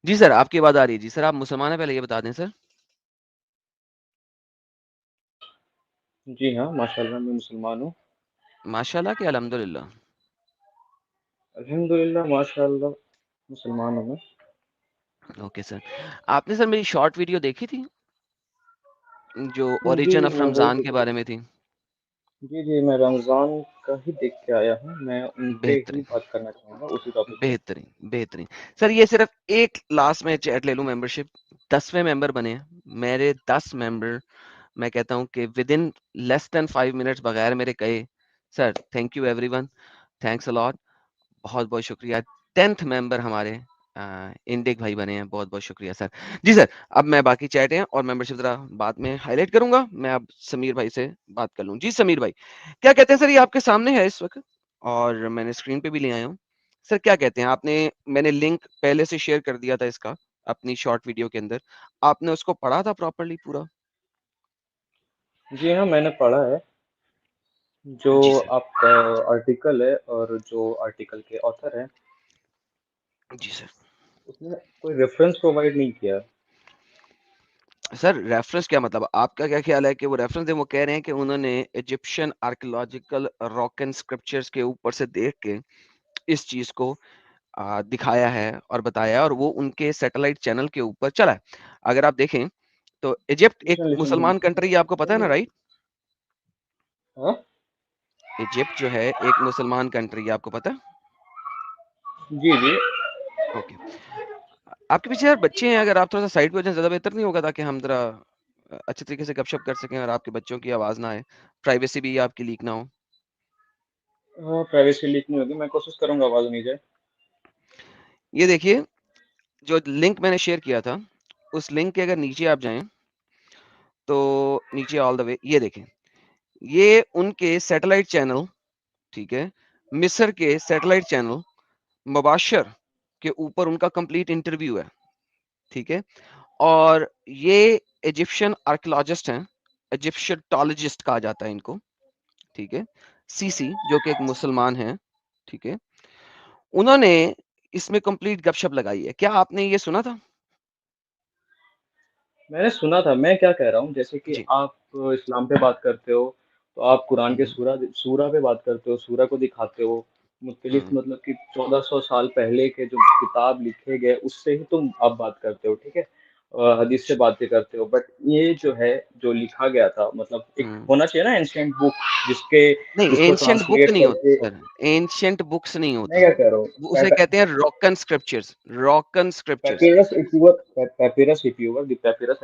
जी sir, आपकी आवाज़ आ रही है। जी सर, आप मुसलमान हैं पहले ये बता दें सर? जी हाँ, माशाअल्लाह मैं मुसलमान हूँ। माशाअल्लाह कि अल्हम्दुलिल्लाह? अल्हम्दुलिल्लाह माशाअल्लाह मुसलमान हूँ मैं। Okay sir. आपने सर मेरी शॉर्ट वीडियो देखी थी? जो जी, ओरिजिन ऑफ मैं वही रमज़ान देख के रहा बारे था। में थी। जी, मैं रमज़ान का ही देख के आया हूँ। मैं उन पे ही बेहतरीन, बात करना चाहूँगा उसी टॉपिक पे। बेहतरीन, बेहतरीन। सर ये सिर्फ़ एक लास्ट में चैट ले लूँ मेंबरशिप, 10वें मेंबर बने हैं। मेरे 10 मेंबर मैं कहता हूँ कि विदिन लेस देन 5 मिनट्स बगैर मेरे कहे, sir thank you everyone, thanks a lot, बहुत-बहुत शुक्रिया। 10th मेंबर हमारे इंडिक भाई बने हैं, बहुत-बहुत शुक्रिया सर। जी सर, अब मैं बाकी चैट हैं और मेंबरशिप ज़रा बाद में हाइलाइट करूँगा। मैं अब समीर भाई से बात कर लूँ। जी समीर भाई, क्या कहते हैं सर ये आपके सामने है इस वक़्त और मैंने स्क्रीन पे भी ले आया हूँ। सर क्या कहते हैं आपने मैंने लिंक पहले से शेयर कर दिया था इसका, अपनी शॉर्ट वीडियो के अंदर। आपने उसको पढ़ा था प्रॉपर्ली पूरा? जी हाँ, मैंने पढ़ा है। जो जी सर। आपका आर्टिकल है और जो आर्टिकल के ऑथर हैं, जी सर। उसने कोई रेफ़रेंस प्रोवाइड नहीं किया। सर रेफरेंस क्या मतलब आपका क्या ख्याल है कि वो रेफरेंस है वो कह रहे हैं कि उन्होंने Egyptian archaeological rock and scriptures के ऊपर से देख के इस चीज को दिखाया है और बताया है और वो उनके सैटेलाइट चैनल के ऊपर चला है। अगर आप देखें तो इजिप्ट एक लिसन मुसलमान कंट्री है, आपको पता है ना, राइट? हाँ? इजिप्ट जो है एक मुसलमान कंट्री है, आपको पता है? जी। ओके। आपके पीछे यार बच्चे हैं, अगर आप थोड़ा सा साइड पे हो जाए ज्यादा बेहतर नहीं होगा ताकि हम जरा अच्छे तरीके से गपशप कर सकें और आपके बच्चों की आवाज ना आए, प्राइवेसी भी आपकी लीक ना हो। हाँ, प्राइवेसी लीक नहीं होगी, मैं कोशिश करूँगा आवाज़ नहीं जाए। ये देखिए जो लिंक मैंने शेयर किया था, उस लिंक के अगर नीचे आप जाएँ, तो नीचे ऑल द वे ये देखें, ये उनके सैटेलाइट चैनल, ठीक है? मिस्र के सैटेलाइट चैनल मुबाशर के ऊपर उनका कंप्लीट इंटरव्यू है, ठीक है? और ये इजिप्शियन आर्कियोलॉजिस्ट हैं, इजिप्शियोलॉजिस्ट कहा जाता है इनको, ठीक है? सीसी जो कि एक मुसलमान हैं, ठीक है? उन्होंने इसमें कंप्लीट गपशप लगाई है। क्या आपने ये सुना था? मैंने सुना था, मैं क्या कह रहा हूँ, जैसे कि जी। आप इस्लाम पे बात करते हो, तो आप कुरान हुँ, के हुँ। सूरा पे बात करते हो, सूरा को दिखाते हो। मुख्तलिफ हुँ, मतलब कि 1400 साल पहले के जो किताब लिखे गए, उससे ही तुम आप बात करते हो, ठीक है? हदीस से अच्छा। बातें करते हो, बट ये जो है, जो लिखा गया था, मतलब एक हुँ। होना चाहिए ना एंशिएंट बुक, जिसके नहीं, जिसको एंशिएंट बुक ट्रांसलेट नहीं करके। होता सर, एंशिएंट बुक्स नहीं मैं होता। क्या कह रहा हूँ, वो उसे कहते हैं रोकन स्क्रिप्चर्स, रोकन स्क्रिप्चर्स। पैपिरस इप्यूवर, द पैपिरस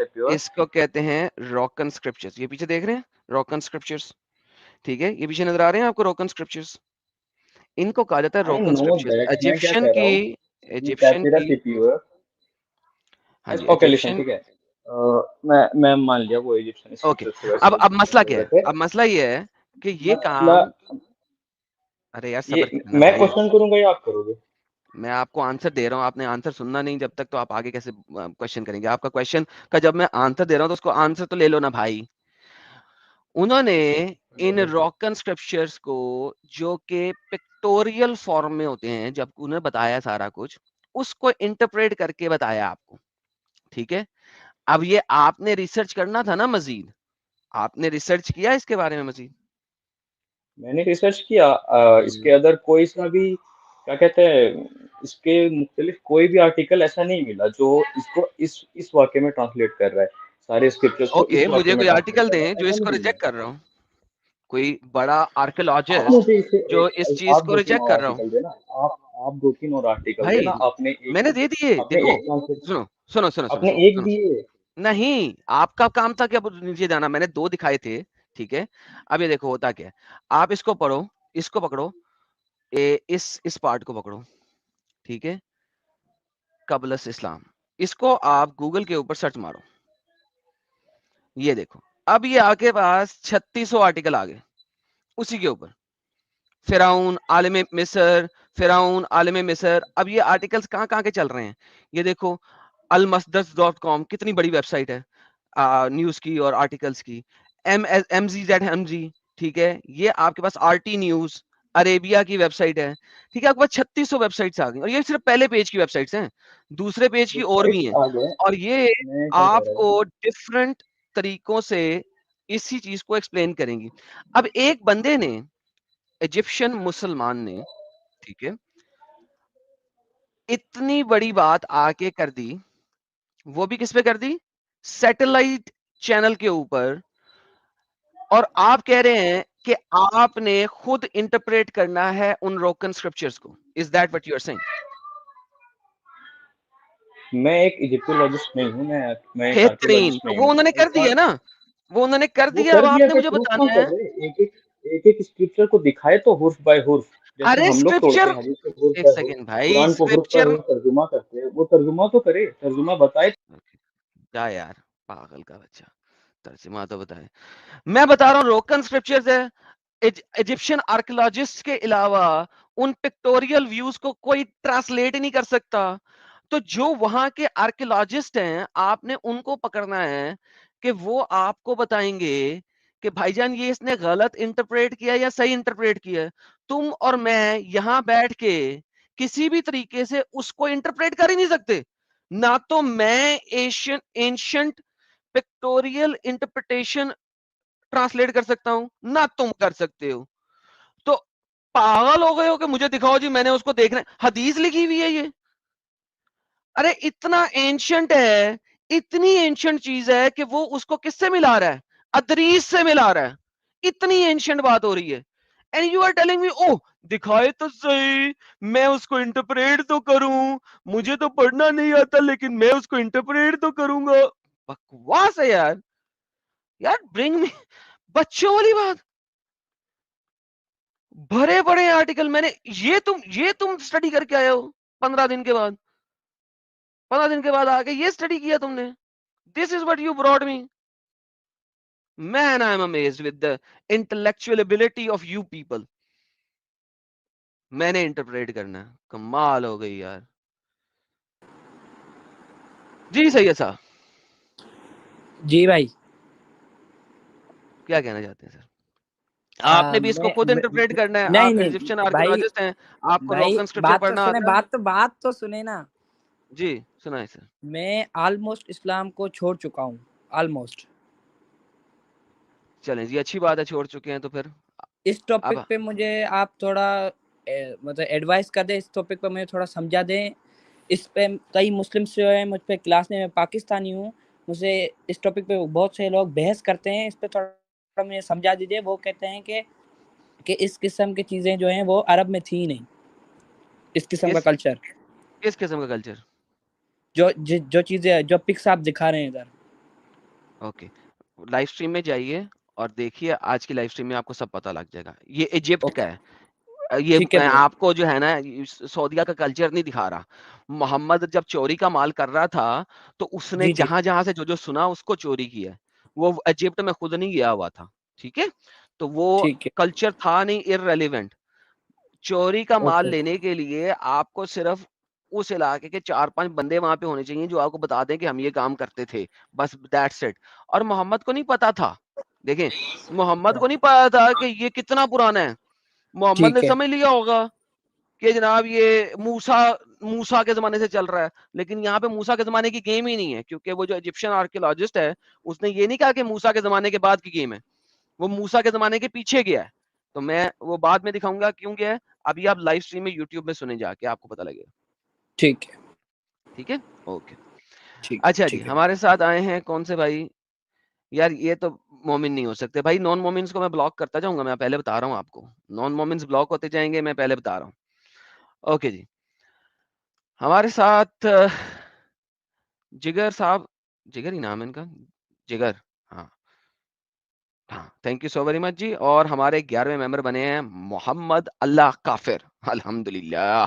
इप्यूवर। इसको कहते हैं रोकन स्क्रिप्चर्स। ये पीछे देख रहे हैं? रोकन स्क्रिप्चर्स, ठीक है? ये पीछे नज़र आ रहे हैं आपको रोकन स्क्रिप्चर्स? इनको कहा जाता है आई रोकन नो स्क्रिप्चर्स। दैट, मैं क्या कह रहा हूँ, द इजिप्शियन पैपिरस की इप्यूवर। हाँ जी, ओके लिसन, इजिप्शियन। ठीक है। मैं मान लिया वो इजिप्शियन ओके। स्क्रिप्चर्स को वैसे अब एग्जीक्यूट मसला कर क्या रहे है? थे। अब मसला ये है कि ये मसला, काम अरे यार ये सब्र कीजिए ना मैं भाई। क्वेश्चन करूंगा या आप करोगे? मैं आपको आंसर दे रहा हूँ, आपने आंसर सुनना नहीं जब तक, तो आप आगे कैसे क्वेश्चन करेंगे? आपका क्वेश्चन का जब मैं आंसर दे रहा हूँ तो उसको आंसर तो ले लो ना भाई। उन्होंने इन रोकन स्क्रिप्चर्स को जो कि पिक्टोरियल फॉर्म में होते हैं, जब उन्हें बताया सारा कुछ, उसको इंटरप्रेट करके बताया आपको, ठीक है? अब ये आपने रिसर्च करना था ना मजीद, आपने रिसर्च किया इसके बारे में मजीद? मैंने रिसर्च किया, इसके हम्म। अदर कोई सा भी क्या कहते हैं, इसके मुख्तलिफ कोई भी आर्टिकल ऐसा नहीं मिला जो इसको इस वाक्य में ट्रांसलेट कर रहा है, सारे स्क्रिप्चर्स को इस ओके, वाक्य मुझे में कोई ट्रांसलेट आर्टिकल कर रहा दें है, जो ऐसा इसको नहीं मिला। रिजेक्ट कर रहा हूँ, कोई बड़ा आप आर्कियोलॉजिस्ट मुझे इसे जो इस चीज आप को 2-3 रिजेक्ट और कर रहा हूँ। आर्टिकल देना। आप 2-3 और आर्टिकल भाई देना। आपने मैंने एक दे दिए, आपने देखो, एक ट्रांसलेट सुनो सुनो सुनो सुनो आपने सुनो एक सुनो। दिए। नहीं, आपका काम था कि अब नीचे जाना, मैंने दो दिखाए थे, ठीक है? अब ये देखो होता क्या है, आप इसको पढ़ो, इसको पकड़ो, इस पार्ट को पकड़ो, ठीक है? कबलस इस्लाम, इसको आप गूगल के ऊपर सर्च मारो, ये देखो, अब ये आपके पास 3600 आर्टिकल आ गए उसी के ऊपर। फिरौन आलिम मिस्र, फिरौन आलिम मिस्र। अब ये आर्टिकल्स कहाँ कहाँ के चल रहे हैं, ये देखो, almasdar.com कितनी बड़ी वेबसाइट है न्यूज की और आर्टिकल्स की। MZZMZ, ठीक है? ये आपके पास RT न्यूज, अरेबिया की वेबसाइट है, ठीक है, आपके पास 3600 वेबसाइट्स आ गई, और ये सिर्फ पहले पेज की वेबसाइट्स हैं, दूसरे पेज की और भी वेबसाइट्स हैं, आ गए। और ये मैं क्या कह रहा था, आपको डिफरेंट तरीकों से इसी चीज को एक्सप्लेन करेंगी। अब एक बंदे ने, इजिप्शियन मुसलमान ने, ठीक है, इतनी बड़ी बात आके कर दी, वो भी किस पे कर दी, सैटेलाइट चैनल के ऊपर, और आप कह रहे हैं कि आपने खुद इंटरप्रेट करना है उन रोकन स्क्रिप्चर्स को। Is that what you are saying? मैं एक इजिप्टोलॉजिस्ट नहीं हूँ, मैं एक बेहतरीन, आर्कियोलॉजिस्ट तो नहीं वो हूँ। उन्होंने कर एक बार दिया ना, वो उन्होंने कर वो दिया, कर अब दिया, आपने क्या मुझे प्रूफ क्यों बताना कर है। रहे हैं? एक-एक स्क्रिप्चर को दिखाए तो हुर्फ बाय हुर्फ, जैसे अरे हम लोग तोड़ते स्क्रिप्चर, हैं हदीस को हुर्फ एक बाय हुर्फ, सेकेंड भाई, कुरान को हुर्फ बाय स्क्रिप्चर, हुर्फ तर्जुमा करते हैं, वो तर्जुमा तो करे, तर्जुमा बताए। क्या यार, पागल का बच्चा, तर्जुमा तो बताए। मैं बता रहा हूँ रोकन स्क्रिप्चर्स है, इजिप्शियन आर्कियोलॉजिस्ट के अलावा उन पिक्टोरियल व्यूज को कोई ट्रांसलेट ही नहीं कर सकता। तो जो वहां के आर्कियोलॉजिस्ट हैं, आपने उनको पकड़ना है कि वो आपको बताएंगे कि भाईजान ये इसने गलत इंटरप्रेट किया या सही इंटरप्रेट किया। तुम और मैं यहां बैठ के किसी भी तरीके से उसको इंटरप्रेट कर ही नहीं सकते। ना तो मैं Asian ancient pictorial interpretation translate कर सकता हूं, ना तुम कर सकते हो। तो पागल हो गए हो कि मुझे दिखाओ जी, मैंने उसको देखना है, हदीस लिखी हुई है ये। अरे इतना एंशंट है, इतनी एंशंट चीज है कि वो उसको किससे मिला रहा है, अदरीस से मिला रहा है। इतनी एंशंट बात हो रही है, and you are telling me oh दिखाए तो सही, मैं उसको इंटरप्रेट तो करूं, मुझे तो पढ़ना नहीं आता लेकिन मैं उसको इंटरप्रेट तो करूंगा। बकवास है यार, यार ब्रिंग मी, बच्चों वाली बात। भरे पड़े आर्टिकल मैंने, ये तुम स्टडी करके आए हो 15 दिन के बाद, 15 दिन के बाद आके ये स्टडी किया तुमने। This is what you brought me. Man I am amazed with the intellectual ability of you people. मैंने इंटरप्रेट करना है, कमाल हो गई यार। जी सही है साहब, जी भाई। क्या कहना चाहते हैं सर? आपने भी इसको खुद इंटरप्रेट करना है, नहीं आप नहीं इजिप्शियन भाई, आर्कियोलॉजिस्ट हैं, आपको भाई रोकन स्क्रिप्चर बात तो पढ़ना सुने, आता है। बात तो सुने ना। जी सुनाए सर। मैं ऑलमोस्ट इस्लाम को छोड़ चुका हूँ, ऑलमोस्ट। चलें जी, अच्छी बात है, छोड़ चुके हैं तो फिर इस टॉपिक अब पे मुझे आप थोड़ा मतलब एडवाइस कर दें, इस टॉपिक पे मुझे थोड़ा समझा दें। इस पे कई मुस्लिम्स जो हैं मुझ पे क्लास में, मैं पाकिस्तानी हूँ, मुझे इस टॉपिक पे बहुत से लोग बहस करते हैं, इस पे थोड़ा मुझे समझा दीजिए। वो कहते हैं कि इस किस्म की चीज़ें जो हैं वो अरब में थी नहीं, इस किस्म का किस कल्चर, किस किस्म का कल्चर? जो चीज़ें, जो पिक्स आप दिखा रहे हैं इधर। ओके, लाइव स्ट्रीम में जाइए और देखिए, आज की लाइव स्ट्रीम में आपको सब पता लग जाएगा। ये इजिप्ट का ओके, है, ये ठीक है ब्रो। आपको जो है ना सऊदीया का कल्चर नहीं दिखा रहा। मोहम्मद जब चोरी का माल कर रहा था तो उसने जी, जी, जहां जहां से जो जो सुना उसको चोरी किया है। वो इजिप्ट में खुद नहीं गया हुआ था, ठीक है, तो वो ठीक है। कल्चर था नहीं, इररेलेवेंट। चोरी का माल ओके, लेने के लिए आपको सिर्फ उस इलाके के 4-5 बंदे वहां पे होने चाहिए जो आपको बता दें कि हम ये काम करते थे, बस दैट्स इट। और मोहम्मद को नहीं पता था, देखें, मोहम्मद को नहीं पता था कि ये कितना पुराना है। मोहम्मद ने ठीक है। समझ लिया होगा कि जनाब ये मूसा मूसा के जमाने से चल रहा है, लेकिन यहाँ पे मूसा के जमाने की गेम ही नहीं है, क्योंकि वो जो इजिप्शियन आर्कियोलॉजिस्ट है उसने ये नहीं कहा कि मूसा के जमाने के बाद की गेम है, वो मूसा के जमाने के पीछे गया है। तो मैं वो बाद में दिखाऊंगा क्यों गया है, अभी आप लाइव स्ट्रीम में यूट्यूब में सुने जाके आपको पता लगेगा। ठीक है, ठीक है, ओके। ठीक अच्छा जी, ठीक है। हमारे साथ आए हैं कौन से भाई, यार ये तो मोमिन नहीं हो सकते भाई, नॉन मोमिन्स को मैं ब्लॉक करता जाऊंगा, मैं पहले बता रहा हूँ आपको, नॉन मोमिन्स ब्लॉक होते जाएंगे, मैं पहले बता रहा हूँ। ओके जी, हमारे साथ जिगर साहब, जिगर ही नाम है इनका, जिगर, हाँ हाँ, thank you so very much जी। और हमारे 11वें मेंबर बने हैं मोहम्मद अल्लाह काफिर, अल्हम्दुलिल्लाह,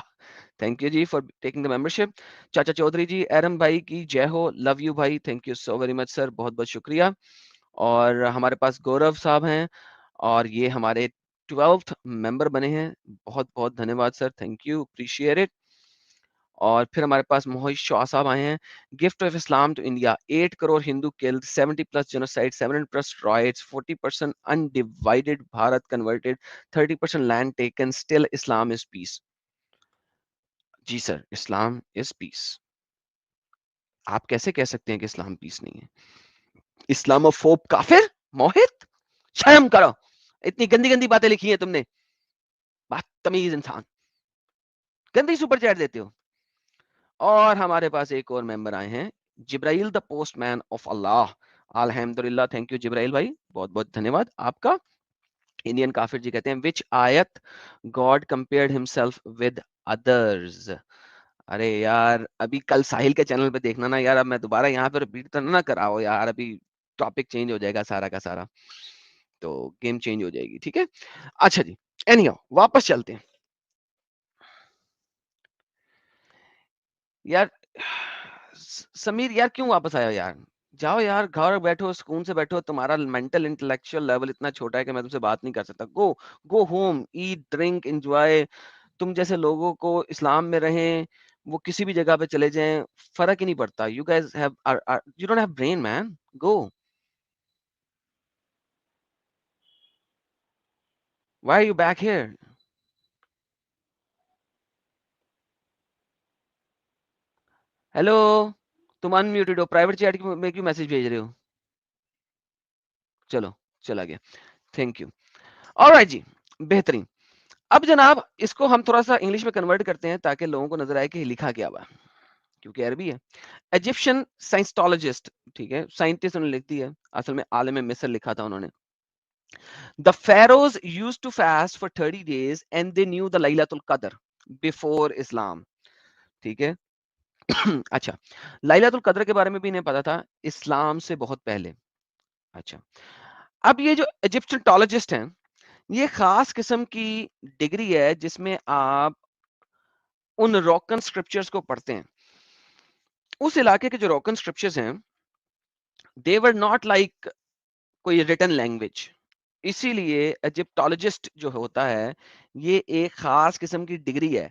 थैंक यू जी for taking the membership. Chacha Chaudhary ji, Eram भाई की जय हो, लव यू भाई, thank you so very much sir, बहुत बहुत शुक्रिया। और हमारे पास गौरव साहब हैं, और ये हमारे 12th मेंबर बने हैं, बहुत बहुत धन्यवाद sir, thank you, appreciate it. और फिर हमारे पास मोहित शाह साहब आए हैं, gift of Islam to India, 8 crore Hindu killed, 70 plus genocide, 700 plus riots, 40% undivided Bharat converted, 30% land taken, still Islam is peace. जी सर, इस्लाम इज पीस। आप कैसे कह सकते हैं कि इस्लाम पीस नहीं है? इस्लामोफोब काफिर, मोहित शर्म करो, इतनी गंदी गंदी बातें लिखी हैं तुमने, बदतमीज इंसान, गंदी सुपर चैट देते हो। और हमारे पास एक और मेंबर आए हैं, जिब्राइल द पोस्टमैन ऑफ अल्लाह। अल्हम्दुलिल्लाह, थैंक यू जिब्राइल भाई, बहुत बहुत धन्यवाद आपका। इंडियन काफिर जी कहते हैं, विच आयत God compared himself with others. अरे यार, अभी कल साहिल के चैनल पे देखना ना यार, अब मैं दोबारा यहाँ पे रिपीट तो ना कराओ यार, अभी टॉपिक चेंज हो जाएगा सारा का सारा, तो गेम चेंज हो जाएगी, ठीक है। अच्छा जी, एनीहाउ वापस चलते हैं यार। समीर यार क्यों वापस आया यार? जाओ यार, घर बैठो, सुकून से बैठो, तुम्हारा मेंटल इंटेलेक्चुअल लेवल इतना छोटा है कि मैं तुमसे बात नहीं कर सकता। Go go home, eat drink enjoy. तुम जैसे लोगों को इस्लाम में रहें, वो किसी भी जगह पे चले जाएं, फर्क ही नहीं पड़ता। You guys have you don't have brain man, go. Why are you back here? Hello, तुम अनम्यूटेड हो, प्राइवेट चैट में क्यों मैसेज भेज रहे हो? चलो, चला गया, थैंक यू। ऑलराइट जी, बेहतरीन। अब जनाब इसको हम थोड़ा सा इंग्लिश में कन्वर्ट करते हैं ताकि लोगों को नजर आए कि लिखा क्या हुआ, क्योंकि अरबी है। इजिप्शियन साइंटोलॉजिस्ट, ठीक है, साइंटिस्ट उन्होंने लिख दी है, असल में आलम मिस्र लिखा था उन्होंने। The pharaohs used to fast for 30 days and they knew the Laylatul Qadr before Islam, ठीक है। अच्छा, लाइलातुल कद्र के बारे में भी इन्हें पता था इस्लाम से बहुत पहले। अच्छा, अब ये जो इजिप्शियनटोलॉजिस्ट हैं, ये खास किस्म की डिग्री है जिसमें आप उन रोकन स्क्रिप्चर्स को पढ़ते हैं। उस इलाके के जो रोकन स्क्रिप्चर्स हैं, दे वर नॉट लाइक कोई रिटन लैंग्वेज। इसीलिए इजिप्टोलॉजिस्ट जो होता है, ये एक खास किस्म की डिग्री है,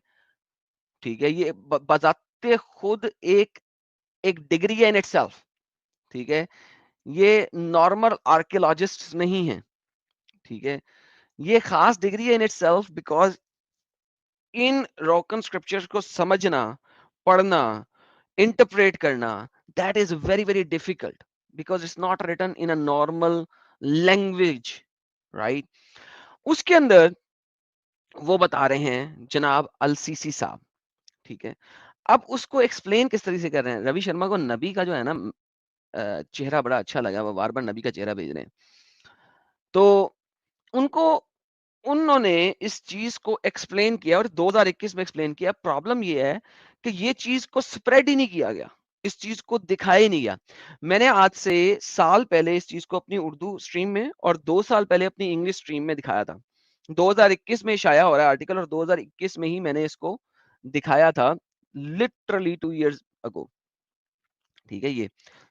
ठीक है। ये बजाते खुद एक एक डिग्री है इन इटसेल्फ, ठीक है। ये नॉर्मल आर्कियोलॉजिस्ट नहीं है, ठीक है। ये खास डिग्री है इन इटसेल्फ बिकॉज इन रोकन स्क्रिप्चर्स को समझना, पढ़ना, इंटरप्रेट करना, that is very very difficult because it's not written in a normal language, right. उसके अंदर वो बता रहे हैं जनाब अल सीसी साहब, ठीक है। अब उसको एक्सप्लेन किस तरीके से कर रहे हैं, रवि शर्मा को नबी का जो है ना चेहरा बड़ा अच्छा लगा, वो बार बार नबी का चेहरा भेज रहे हैं। तो उनको उन्होंने इस चीज को एक्सप्लेन किया और 2021 में एक्सप्लेन किया। प्रॉब्लम ये है कि ये चीज को स्प्रेड ही नहीं किया गया, इस चीज को दिखाया ही नहीं गया। मैंने आज से साल पहले इस चीज को अपनी उर्दू स्ट्रीम में और 2 साल पहले अपनी इंग्लिश स्ट्रीम में दिखाया था। 2021 में शाया हो रहा है आर्टिकल और 2021 में ही मैंने इसको दिखाया था, लिटरली 2 years अगो, ठीक है। ये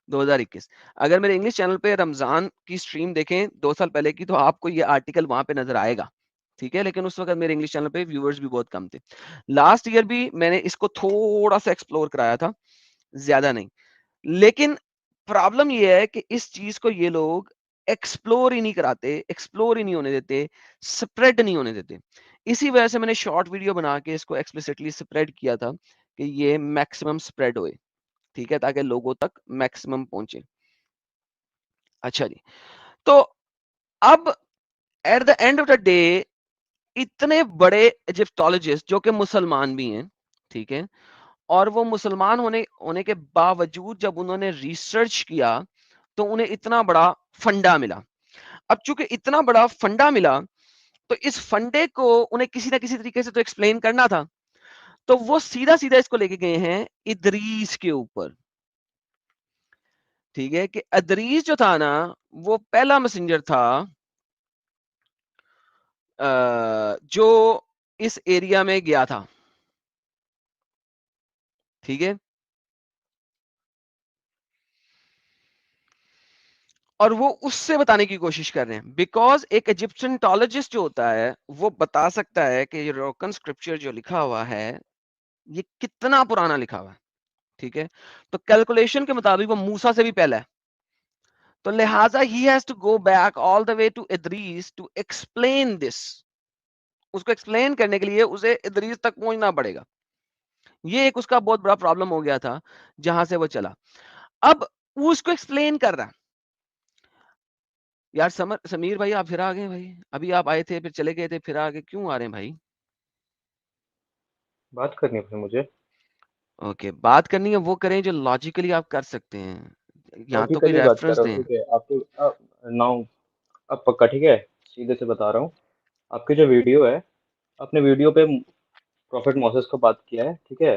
2021, अगर मेरे इंग्लिश चैनल पे रमजान की स्ट्रीम देखें 2 साल पहले की, तो आपको ये आर्टिकल वहां पे नजर आएगा, ठीक है। लेकिन उस वक्त मेरे इंग्लिश चैनल पे व्यूअर्स भी बहुत कम थे। लास्ट ईयर भी मैंने इसको थोड़ा सा एक्सप्लोर कराया था, ज्यादा नहीं। लेकिन प्रॉब्लम ये है कि इस चीज को ये लोग एक्सप्लोर ही नहीं कराते, एक्सप्लोर ही नहीं होने देते, स्प्रेड नहीं होने देते। इसी वजह से मैंने शॉर्ट वीडियो बना के इसको एक्सप्लिसिटली स्प्रेड किया था कि ये मैक्सिमम स्प्रेड होए, ठीक है, ताकि लोगों तक मैक्सिमम पहुंचे। अच्छा जी, तो अब at the end of the day इतने बड़े इजिप्टोलॉजिस्ट जो कि मुसलमान भी हैं, ठीक है, और वो मुसलमान होने होने के बावजूद जब उन्होंने रिसर्च किया तो उन्हें इतना बड़ा फंडा मिला। अब चूंकि इतना बड़ा फंडा मिला, तो इस फंडे को उन्हें किसी ना किसी तरीके से तो एक्सप्लेन करना था। तो वो सीधा सीधा इसको लेके गए हैं इदरीस के ऊपर, ठीक है, कि इदरीस जो था ना, वो पहला मैसेंजर था जो इस एरिया में गया था, ठीक है। और वो उससे बताने की कोशिश कर रहे हैं बिकॉज एक इजिप्शियनटोलॉजिस्ट जो होता है वो बता सकता है कि ये रोकन स्क्रिप्चर जो लिखा हुआ है ये कितना पुराना लिखा हुआ है, ठीक है। तो कैलकुलेशन के मुताबिक वो मूसा से भी पहले है, तो लिहाजा ही has to go back all the way to Idris to explain this. उसको एक्सप्लेन करने के लिए उसे इदरीस तक पहुंचना पड़ेगा। ये एक उसका बहुत बड़ा प्रॉब्लम हो गया था जहां से वो चला। अब वो उसको एक्सप्लेन कर रहा है। यार समीर भाई, आप फिर आ गए भाई। अभी आप आए थे, फिर चले गए थे, फिर आ गए, क्यों आ रहे हैं भाई? बात करनी है फिर मुझे। ओके, बात करनी है वो करें जो लॉजिकली आप कर सकते हैं। यहाँ तो कोई लॉजिकली बात कर रेफरेंस रहा हूँ, दें। ठीक है आपको नाउ अब पक्का ठीक है, सीधे से बता रहा हूँ। आपकी जो वीडियो है, आपने वीडियो पे प्रॉफिट मोसेस को बात किया है, ठीक है।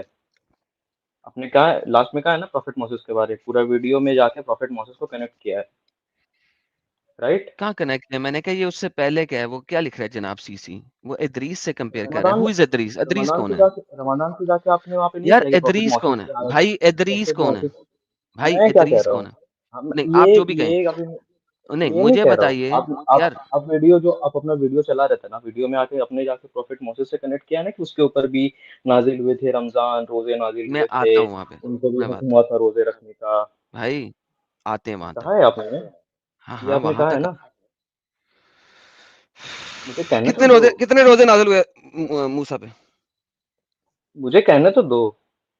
आपने कहा लास्ट में कहा है ना प्रॉफिट मोसेस के बारे में, पूरा वीडियो में जाके प्रॉफिट मोसेस को कनेक्ट किया है, राइट। कहाँ कनेक्ट है? मैंने कहा ये उससे पहले क्या है, वो क्या लिख रहा है जनाब सीसी? वो इदरीस से कंपेयर कर रहा है। Ramadan who is Idris? Idris Ramadan कौन से है जाके रमादान से जाके आपने वहाँ पे नहीं यार? किया कि प्रॉफिट इदरीस मोसेस कौन है पे आया, भाई? इदरीस प्रॉफिट कौन है मोसेस। भाई? मैं क्या कह इदरीस रहा कौन हूँ, है? हम नहीं, आप जो भी कहें। ये अभी नहीं, ये नहीं मुझे कह रहा हूँ। बताइए यार। आप वीडियो जो आप अपना वीडियो चला रहे थे ना, वीडियो में आके अपने जाके प्रॉफिट मोसेस से कनेक्ट किया ना, कि उसके ऊपर भी नाजिल हुए थे रमजान, रोजे नाजिल मैं हुए थे, आता हूँ वहां पे, उनको भी मैं हुक्म आता हुआ हूँ था रोजे रखने का। भाई, आते हैं वहां तक। कहा है आपने? हाँ ये हाँ, आपने वहां कहा है तक। ना, मुझे कहने तो दो। कितने रोजे नाजिल हुए मूसा पे? मुझे कहने तो दो।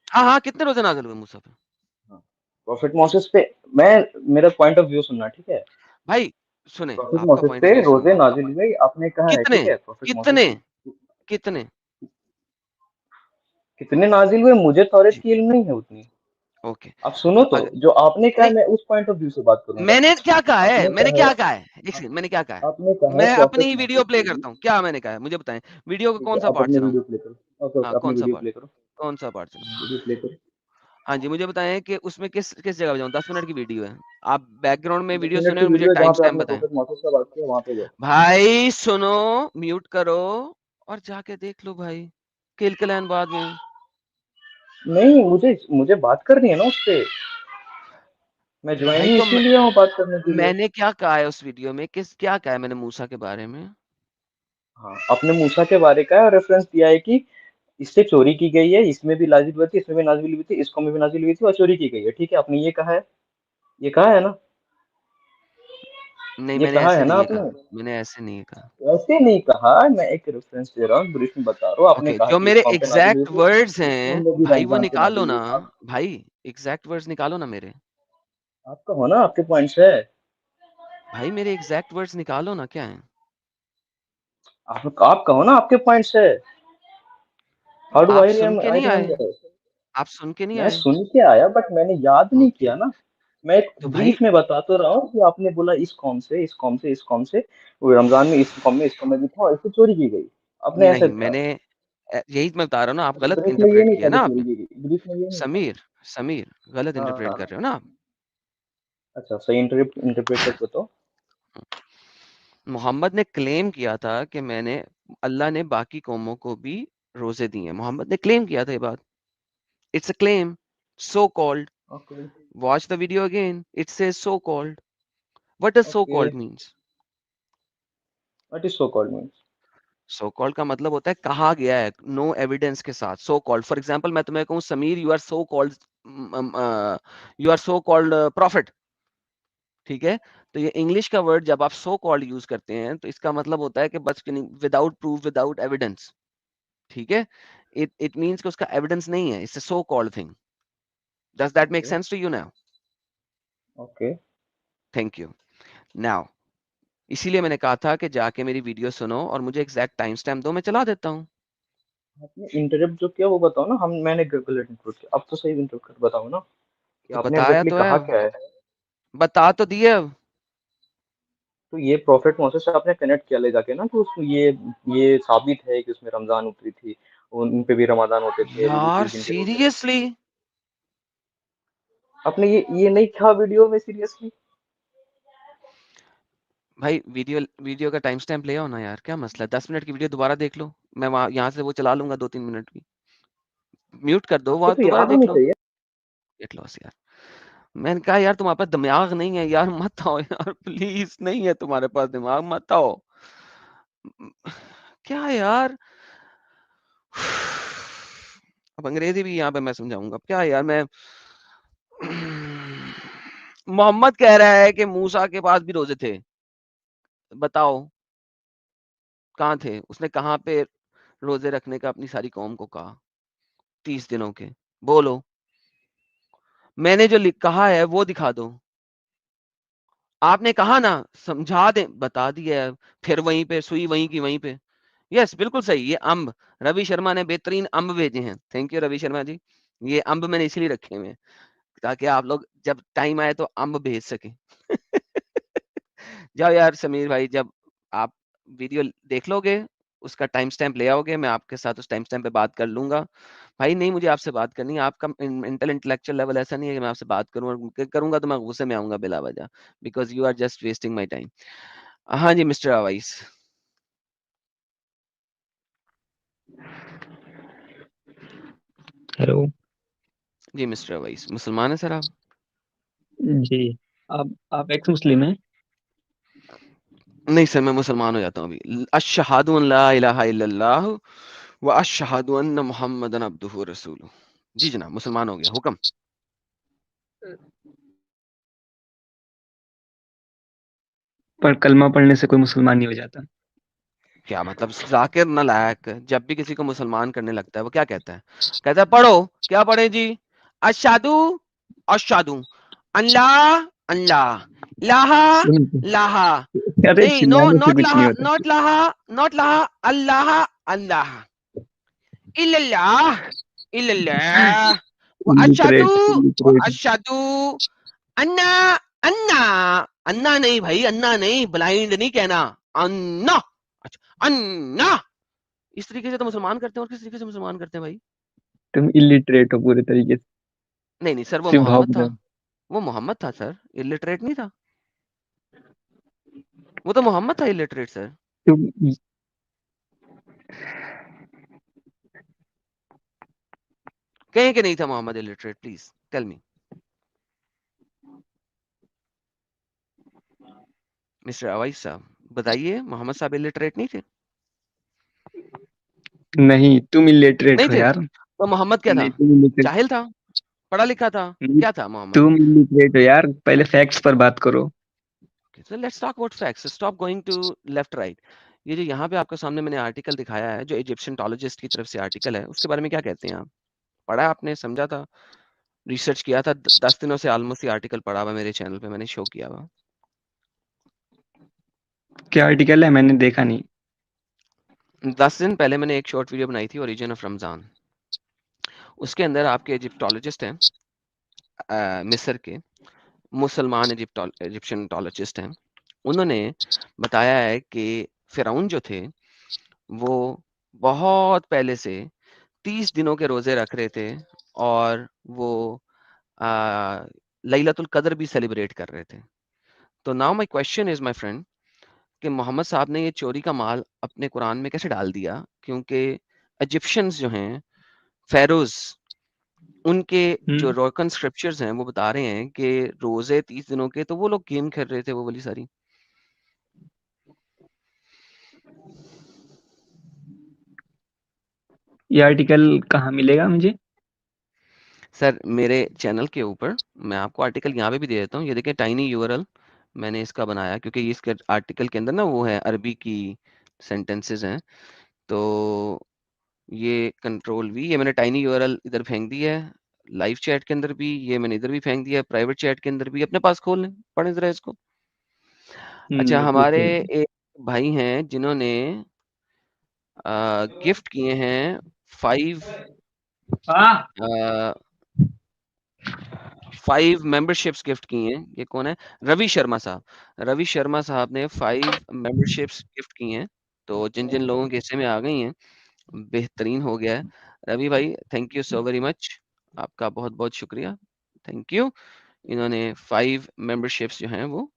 हाँ हाँ, कितने रोजे नाजिल हुए मूसा पे? हाँ, प्रॉफिट मोसेस पे मैं मेरा पॉइंट ऑफ व्यू सुनना, ठीक है। भाई सुने, प्रॉफिट आपका मोसेस पॉइंट ऑफ पे व्यू रोजे सुनता हूँ। नाजिल हुए आपने कहा है, कितने? ठीक है। प्रॉफिट कितने? मोसेस कितने? कितने नाजिल हुए मुझे थोड़े जी, की इल्म नहीं है उतनी। ओके। आप सुनो तो, अगर जो आपने कहा नहीं, है मैं उस पॉइंट ऑफ व्यू से बात करूंगा। मैंने क्या कहा है? आपने मैंने कहा है क्या कहा है? एक आप, सेकंड, मैंने क्या कहा है? आपने कहा है मैं अपनी प्रॉफिट ही वीडियो मोसेस प्ले पे भी। करता हूँ, क्या मैंने कहा है मुझे बताएं। वीडियो का ठीक कौन है, सा आप पार्ट अपनी चलाऊं? वीडियो प्ले करो। ओके हाँ, ओके, अपनी कौन सा वीडियो पार्ट? प्ले करो। कौन सा पार्ट चलाऊं? वीडियो प्ले करो। हाँ जी, मुझे बताएं कि उसमें किस किस जगह पे जाऊं। 10 मिनट की वीडियो है। आप बैकग्राउंड में 10 वीडियो मिनट सुने की और मुझे वीडियो है टाइम जहाँ पे स्टैम्प आपने बताएं। प्रॉफिट मोसेस का बात किया, वहां पे जाओ। भाई सुनो, म्यूट करो और जाके देख लो भाई, किलकलान बाद में। नहीं, मुझे मुझे बात करनी है ना उस पे। मैं ज्वाइन भाई ही तो इसीलिए हूँ बात करने के लिए। मैंने क्या कहा है उस वीडियो में? क्या कहा है मैंने मूसा के बारे में? हाँ, आपने मूसा के बारे का रेफरेंस दिया है कि इससे चोरी की गई है, इसमें भी नाजिल हुई थी, इसमें भी नाजिल हुई थी, इस कौम में भी नाजिल हुई थी और चोरी की गई है, ठीक है। आपने ये कहा है, ये कहा है ना, नहीं, ये मैंने कहा ऐसे है ना नहीं है आपने। कहा। मैंने ऐसे नहीं है कहा। ऐसे नहीं कहा, मैं एक रेफरेंस दे रहा हूँ, ब्रीफ में बता रहा हूँ। आपने ओके, कहा जो कि इस मेरे कौम पे नाजिल हुई एग्जैक्ट थी, वर्ड्स इस कौम हैं में भी भाई, वो रमजान पे निकाल लो नाजिल ना। हुई। आप भाई, एग्जैक्ट वर्ड्स निकालो ना मेरे। आपका हो ना, आपके पॉइंट्स है। भाई मेरे एग्जैक्ट वर्ड्स निकालो ना, क्या है? आप कहो ना, आपके पॉइंट्स है। हाउ डू आप आई सुन के आई नहीं आए? रिमेम्बर? आप सुन के नहीं मैं आए? सुन के आया, बट मैंने याद नहीं ओके, किया ना। मैं एक तो भाई ब्रीफ में बता तो रहा हूँ कि आपने बोला इस कौम से, इस कौम से, इस कौम से, वो रमजान में इस कौम में, इस कौम में भी था और इससे चोरी की गई। आपने ऐसे नहीं, कहा। यही मैं बता रहा हूँ ना, आप गलत ब्रीफ में ये इंटरप्रेट नहीं किया था कि ना चोरी आपने। की गई, ब्रीफ में ये नहीं था। समीर, समीर, गलत इंटरप्रेट कर हाँ। रहे हो ना आप। अच्छा, सही इंटरप्रेट करके बताओ। मोहम्मद ने क्लेम किया था कि मैंने, अल्लाह ने बाकी कौमों को भी रोजे दिए हैं। मोहम्मद ने क्लेम किया था ये बात। It's a claim, so called. Okay watch the video again, it says so called. What does so okay, called means? What is so called means? So called का मतलब होता है कहा गया है, नो एविडेंस के साथ। सो कॉल्ड, फॉर एग्जांपल मैं तुम्हें कहूं Sameer, you are so called, you are so called prophet, ठीक है। तो ये इंग्लिश का वर्ड जब आप सो कॉल्ड यूज करते हैं तो इसका मतलब होता है कि बस विदाउट प्रूफ, विदाउट एविडेंस, ठीक है। इट मीन्स कि उसका एविडेंस नहीं है, it's a so called thing. Does that make okay sense to you now? Okay. Thank you. Now, इसीलिए मैंने कहा था कि जाके मेरी वीडियो सुनो और मुझे एग्जैक्ट टाइम स्टैम्प दो, मैं चला देता हूँ। आपने इंटरप्ट जो किया वो बताओ ना, हम मैंने गलत इंटरप्ट किया, अब तो सही इंटरप्ट बताओ ना कि तो आपने बताया एग्जैक्टली तो है, कहा क्या है। बता तो दिए अब। तो ये प्रॉफिट मोसेस से आपने कनेक्ट किया ले जाके ना, कि उसमें ये साबित है कि उसमें रमजान उतरी थी, उन पे भी रमजान होते थे, वो भी यार 30 दिन के रोजे रखते सीरियसली? थे। आपने ये नहीं कहा वीडियो में सीरियसली? भाई वीडियो वीडियो का टाइम स्टैम्प ले आओ ना यार, क्या मसला है? 10 मिनट की वीडियो दोबारा देख लो। मैं वहां यहाँ से वो चला लूंगा 2-3 मिनट की। म्यूट कर दो, आपको वहां तो दोबारा याद देख होनी लो। चाहिए। गेट लॉस यार। मैंने कहा यार तुम्हारे पास दिमाग नहीं है यार, मत आओ यार प्लीज, नहीं है तुम्हारे पास दिमाग, मत आओ। क्या यार? अब अंग्रेजी भी यहाँ पे मैं समझाऊंगा क्या यार मैं मोहम्मद कह रहा है कि मूसा के पास भी रोजे थे, बताओ कहाँ थे? उसने कहाँ पे रोजे रखने का अपनी सारी कौम को कहा 30 दिनों के? बोलो, मैंने जो कहा है वो दिखा दो। आपने कहा ना समझा दे, बता दिया है, फिर वहीं पे सुई वहीं की वहीं पे। यस बिल्कुल सही। ये अम्ब रवि शर्मा ने बेहतरीन अम्ब भेजे हैं, थैंक यू रवि शर्मा जी। ये अम्ब मैंने इसलिए रखे हुए हैं ताकि आप लोग जब टाइम आए तो अम्ब भेज सकें। जाओ यार समीर भाई, जब आप वीडियो देख लोगे उसका टाइम स्टैम्प ले आओगे, मैं आपके साथ उस टाइम स्टैम्प पे बात कर लूंगा। भाई नहीं मुझे आपसे बात करनी है, आपका मेंटल इंटेलेक्चुअल लेवल ऐसा नहीं है कि मैं आपसे बात करूं, और करूंगा तो मैं गुस्से में आऊंगा बिला वजह, because you are just wasting my time. हाँ जी मिस्टर अवाइस। हेलो जी मिस्टर अवाइस, मुसलमान है सर आप? जी। आप एक्स मुस्लिम हैं? नहीं सर, मैं मुसलमान हो जाता हूँ अभी। अशहदु अन ला इलाहा इल्लल्लाह व अशहदु अन्न मुहम्मदन अब्दुहु व रसूलुहु। जी जनाब, मुसलमान हो गया, हुक्म। पर कलमा पढ़ने से कोई मुसलमान नहीं हो जाता। क्या मतलब जाकिर नालायक जब भी किसी को मुसलमान करने लगता है वो क्या कहता है? कहता है पढ़ो। क्या पढ़े जी? अशहदु अशहदु अल्लाह अल्लाह लाहा लाहा। अरे नहीं, नो चिल्लाने से नॉट कुछ नहीं लाहा होता। नॉट लाहा नॉट लाहा, अल्लाह अल्लाह इल्लल्लाह इल्लल्लाह व अशहदु इलिटरेट व इलिटरेट। अशहदु अन्ना अन्ना। अन्ना नहीं भाई, अन्ना नहीं, ब्लाइंड नहीं कहना, अन्ना। अच्छा अन्ना। इस तरीके से तो मुसलमान करते हैं, और किस तरीके से मुसलमान करते हैं भाई? तुम इलिटरेट हो पूरे तरीके से। नहीं नहीं सर, वो सिर्फ मोहम्मद भाव था। में। वो मोहम्मद था सर, इलिटरेट नहीं था। वो तो मोहम्मद था इलिटरेट सर। तुम कहें कि नहीं था Mohammad illiterate? Please tell me mister Awais साहब, बताइए मोहम्मद साहब इलिटरेट नहीं थे? नहीं, तुम इलिटरेट नहीं हो थे? यार। तो मोहम्मद क्या नहीं, था? तुम इलिटरेट जाहिल था, पढ़ा लिखा था? नहीं, क्या था मोहम्मद? तुम इलिटरेट हो यार। पहले फैक्ट्स पर बात करो। So let's talk about facts. Stop going to left right. ये जो यहाँ पे आपके सामने मैंने आर्टिकल दिखाया है, जो इजिप्शियनटोलॉजिस्ट की तरफ से आर्टिकल है, उसके बारे में क्या कहते हैं आप? पढ़ा आपने, समझा था, रिसर्च किया था? 10 दिनों से ऑलमोस्ट ये आर्टिकल पढ़ा हुआ मेरे चैनल पे, मैंने शो किया हुआ। क्या आर्टिकल है? मैंने देखा नहीं। 10 दिन पहले मैंने एक शॉर्ट वीडियो बनाई थी, ओरिजिन ऑफ रमजान। उसके अंदर आपके इजिप्टोलॉजिस्ट हैं, मिस्र के मुसलमान इजिप्शियनटोलॉजिस्ट हैं, उन्होंने बताया है कि फिरौन जो थे वो बहुत पहले से 30 दिनों के रोजे रख रहे थे, और वो लैलतुल कद्र भी सेलिब्रेट कर रहे थे। तो now my question is my friend, कि मोहम्मद साहब ने ये चोरी का माल अपने कुरान में कैसे डाल दिया? क्योंकि इजिप्शियंस जो हैं, फेरोज, उनके जो रोकन स्क्रिप्चर्स हैं वो बता रहे हैं कि रोजे 30 दिनों के, तो वो लोग गेम खेल रहे थे वो वाली सारी। ये आर्टिकल कहाँ मिलेगा मुझे? सर मेरे चैनल के ऊपर मैं आपको आर्टिकल यहाँ पे भी दे देता हूँ, ये देखिए टाइनी यूआरएल मैंने इसका बनाया, क्योंकि इसके आर्टिकल के अंदर ना वो है अरबी की सेंटेंसेस हैं। तो ये कंट्रोल वी, ये मैंने टाइनी यूआरएल इधर फेंक दी है, लाइव चैट के अंदर भी, ये मैंने इधर भी फेंक दिया है, प्राइवेट चैट के अंदर भी। अपने पास खोल लें, पढ़ें जरा इसको। अच्छा, हमारे बिल्कुल। एक भाई हैं जिन्होंने गिफ्ट किए हैं 5 5 मेंबरशिप्स गिफ्ट की हैं। ये कौन है? रवि शर्मा साहब। रवि शर्मा साहब ने 5 मेंबरशिप्स गिफ्ट की हैं। तो जिन जिन लोगों के हिस्से में आ गई हैं, बेहतरीन हो गया है। रवि भाई thank you so very much, आपका बहुत बहुत शुक्रिया, थैंक यू। इन्होंने 5 मेंबरशिप्स जो हैं वो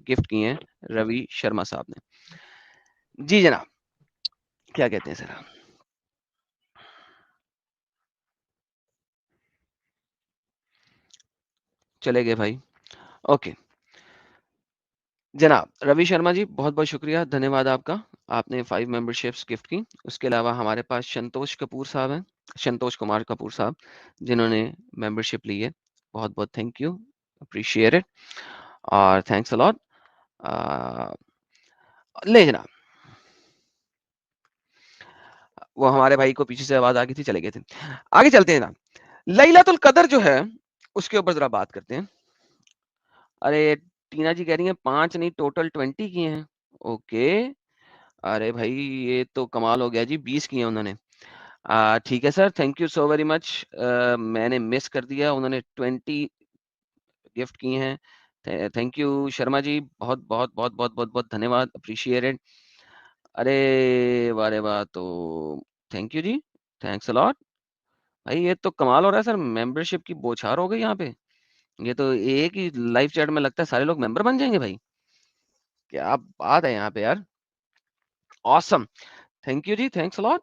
गिफ्ट की हैं रवि शर्मा साहब ने। जी जनाब, क्या कहते हैं सर? चले गए भाई, ओके। जनाब रवि शर्मा जी, बहुत बहुत शुक्रिया, धन्यवाद आपका, आपने 5 मेंबरशिप्स गिफ्ट की। उसके अलावा हमारे पास संतोष कपूर साहब हैं, संतोष कुमार कपूर साहब, जिन्होंने मेंबरशिप ली है। बहुत-बहुत थैंक यू, अप्रिशिएट इट और थैंक्स अ लॉट। ले जनाब, वो हमारे भाई को पीछे से आवाज़ आ गई थी, चले गए थे। आगे चलते हैं जनाब। लैलतुल कद्र जो है, उसके ऊपर ज़रा बात करते हैं। अरे, टीना जी कह रही हैं 5 नहीं टोटल 20 किए हैं। ओके। अरे भाई, ये तो कमाल हो गया जी, 20 किए उन्होंने। ठीक है sir, thank you so very much. मैंने मिस कर दिया, उन्होंने 20 गिफ्ट किए हैं। थैंक यू शर्मा जी, बहुत बहुत बहुत बहुत बहुत बहुत धन्यवाद, अप्रिशिएटेड। अरे वाह रे वाह, तो थैंक यू जी, थैंक्स अ लॉट। भाई ये तो कमाल हो रहा है सर, मेंबरशिप की बौछार हो गई यहाँ पे। ये तो एक ही लाइव चैट में लगता है सारे लोग मेंबर बन जाएंगे भाई। क्या बात है यहाँ पे यार, ऑसम। थैंक यू जी, thanks a lot.